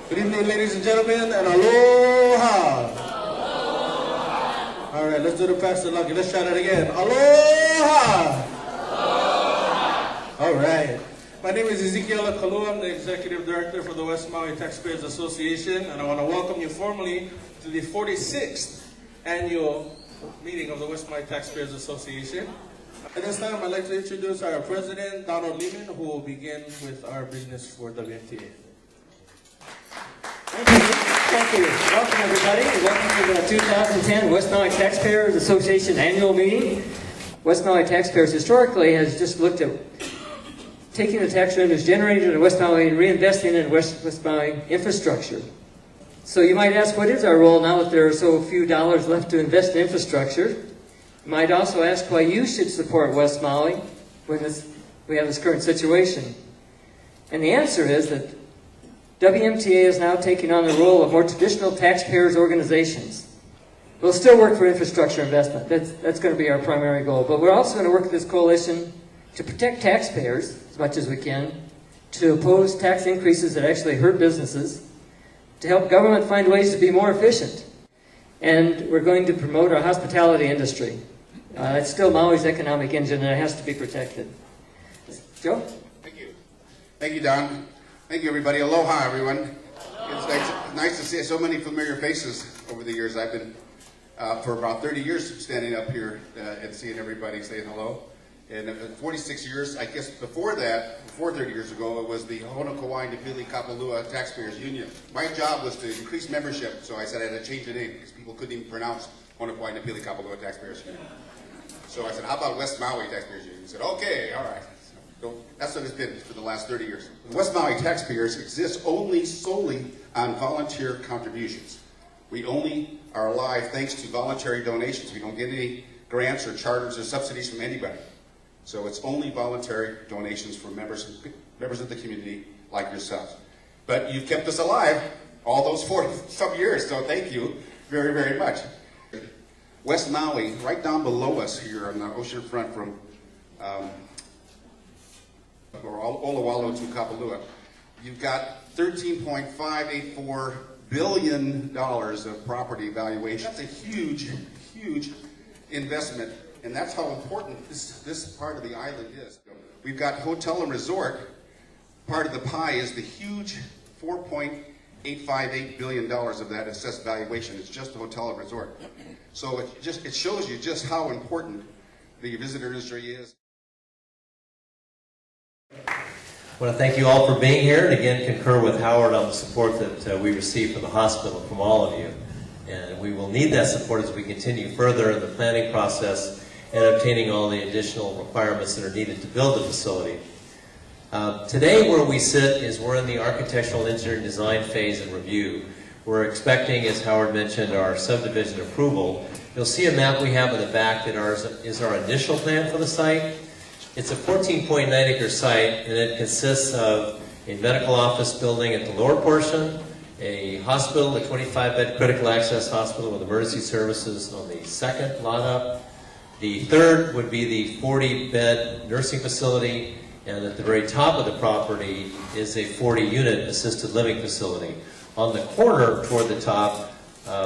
Good evening, ladies and gentlemen, and aloha. All right, let's do the Pastor Lucky. Let's try that again. Aloha. All right. My name is Ezekiel Kalua. I'm the Executive Director for the West Maui Taxpayers Association, and I want to welcome you formally to the 46th Annual Meeting of the West Maui Taxpayers Association. At this time, I'd like to introduce our President, Donald Lehman, who will begin with our business for WMTA. Thank you. Thank you. Welcome, everybody. Welcome to the 2010 West Maui Taxpayers Association Annual Meeting. West Maui Taxpayers historically has just looked at taking the tax revenues generated in West Maui and reinvesting in West Maui infrastructure. So you might ask, what is our role now that there are so few dollars left to invest in infrastructure? You might also ask why you should support West Maui when we have this current situation. And the answer is that WMTA is now taking on the role of more traditional taxpayers organizations. We'll still work for infrastructure investment. That's going to be our primary goal. But we're also going to work with this coalition to protect taxpayers as much as we can, to oppose tax increases that actually hurt businesses, to help government find ways to be more efficient. And we're going to promote our hospitality industry. It's still Maui's economic engine, and it has to be protected. Joe? Thank you. Thank you, Don. Thank you, everybody. Aloha, everyone. It's nice to see so many familiar faces over the years. I've been, for about 30 years, standing up here and seeing everybody saying hello. And 46 years, I guess before that, 30 years ago, it was the Honokawai Napili Kapalua Taxpayers Union. My job was to increase membership, so I said I had to change the name because people couldn't even pronounce Honokawai Napili Kapalua Taxpayers Union. So I said, how about West Maui Taxpayers Union? He said, okay, all right. So that's what it's been for the last 30 years. West Maui Taxpayers exists solely on volunteer contributions. We only are alive thanks to voluntary donations. We don't get any grants or charters or subsidies from anybody. So it's only voluntary donations from members of the community like yourselves. But you've kept us alive all those 40-some years, so thank you very, very much. West Maui, right down below us here on the ocean front from Olawalo to Kapalua, you've got $13.584 billion of property valuation. That's a huge, huge investment, and that's how important this part of the island is. We've got hotel and resort. Part of the pie is the huge $4.858 billion of that assessed valuation. It's just the hotel and resort. So it shows you just how important the visitor industry is. I want to thank you all for being here, and again concur with Howard on the support that we receive from the hospital, from all of you. And we will need that support as we continue further in the planning process and obtaining all the additional requirements that are needed to build the facility. Today where we sit is we're in the architectural engineering design phase and review. We're expecting, as Howard mentioned, our subdivision approval. You'll see a map we have in the back that is our initial plan for the site. It's a 14.9-acre site, and it consists of a medical office building at the lower portion, a hospital, a 25-bed critical access hospital with emergency services on the second lot up. The third would be the 40-bed nursing facility, and at the very top of the property is a 40-unit assisted living facility. On the corner toward the top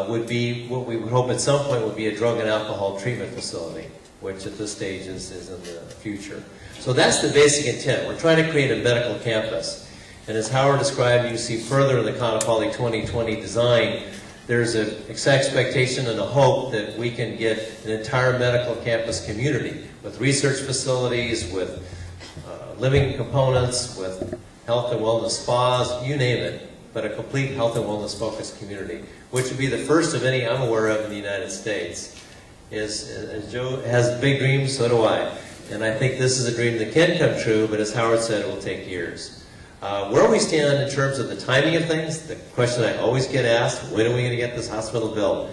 would be what we would hope at some point would be a drug and alcohol treatment facility, which at this stage is in the future. So that's the basic intent. We're trying to create a medical campus. And as Howard described, you see further in the Kaanapali 2020 design, there's an expectation and a hope that we can get an entire medical campus community with research facilities, with living components, with health and wellness spas, you name it, but a complete health and wellness focused community, which would be the first of any I'm aware of in the United States. As Joe has big dreams, so do I. And I think this is a dream that can come true, but as Howard said, it will take years. Where we stand in terms of the timing of things, the question I always get asked, when are we going to get this hospital built?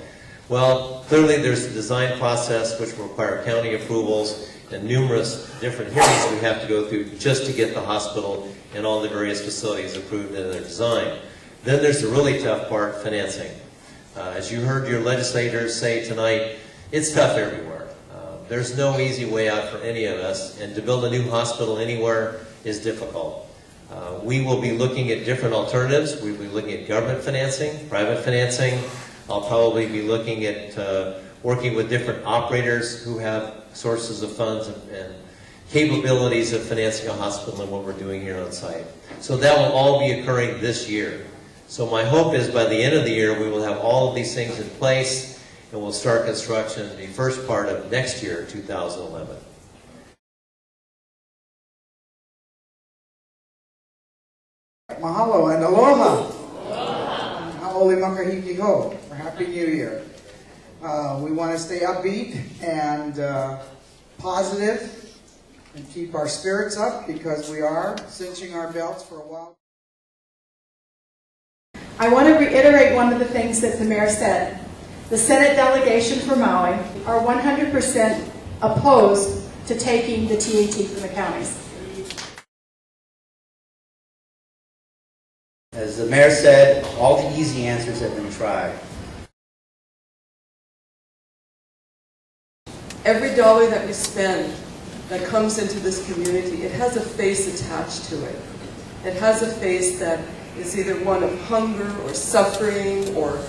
Well, clearly there's the design process which will require county approvals and numerous different hearings we have to go through just to get the hospital and all the various facilities approved in their design. Then there's the really tough part, financing. As you heard your legislators say tonight, it's tough everywhere. There's no easy way out for any of us, and to build a new hospital anywhere is difficult. We will be looking at different alternatives. We'll be looking at government financing, private financing. I'll probably be looking at working with different operators who have sources of funds and capabilities of financing a hospital and what we're doing here on site. So that will all be occurring this year. So my hope is by the end of the year we will have all of these things in place and we'll start construction in the first part of next year, 2011. Mahalo and aloha. Ha'ole makahiki ho. For Happy New Year. We want to stay upbeat and positive and keep our spirits up because we are cinching our belts for a while. I want to reiterate one of the things that the mayor said. The Senate delegation for Maui are 100% opposed to taking the TAT from the counties. As the mayor said, all the easy answers have been tried. Every dollar that we spend that comes into this community, it has a face attached to it. It has a face that is either one of hunger or suffering or,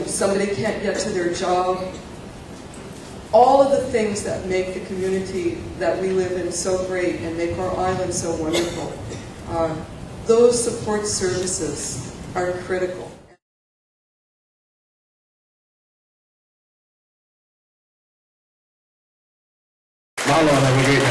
somebody can't get to their job. All of the things that make the community that we live in so great and make our island so wonderful, those support services are critical. Mahalo and have a great